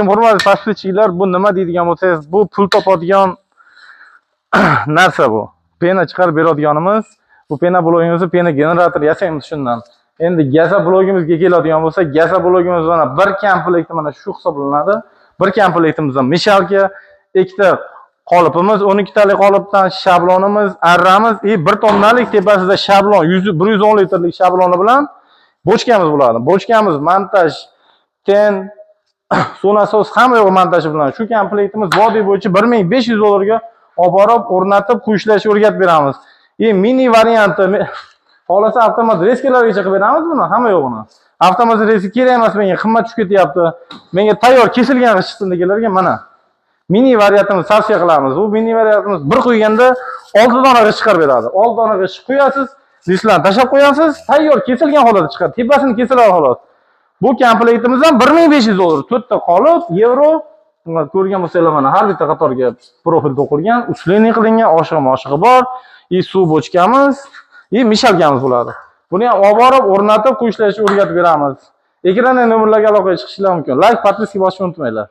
Hurmatli tashkilotchilar, bu nima deydigan bo'lsangiz, bu pul topadigan narsa bu. Pena chiqarib beradiganimiz, bu pena blogimizda pena generator yasaymiz shundan. Endi gaza blogimizga keladigan bo'lsa, gaza blogimiz mana bir komplekt mana shu hisoblanadi. Bir komplektimizdan mishalga ikkita qolipimiz, 12 talik qolipdan shablonimiz, arramiz, bir tonnalik tepasida shablon 110 litrlik shabloni bilan bochkamiz bo'ladi. Bochkamiz montaj, ten, so'nasoz hamma yo'q montaji bilan shu komplektimiz vodiy bo'yicha 1500 dollarga olib borib o'rnatib qo'yishlashni o'rgatib beramiz. Mini varianti xohlasa avtomat reskalargacha qilib beramiz buni, hamma yo'g'ini. Avtomat reski kerak emas, menga qimmat tushib ketyapti. Menga tayyor kesilgan g'isht chiqsin deganlarga mana mini variantimizni tavsiya qilamiz. Bu mini variantimiz bir qo'yganda 6 dona g'isht chiqarib beradi. 6 dona g'isht qo'yasiz, listlarni tashlab qo'yasiz, tayyor kesilgan holatda chiqadi. Tepasini kesiladi xolos. Bu komplektimizdan 1500 dollar, 4 ta qolib, yevro. Ko'rgan bo'lsanglar mana har bitta qatorga profil to'qilgan, usleniy qilingan, oshig'i bor, suv bochkamiz, mishalkamiz bo'ladi. Buni ham olib borib o'rnatib qo'yishlashni o'rgatib beramiz. Ekranda nomerlarga aloqaga chiqishingiz mumkin. Like, podpiska bosishni unutmanglar.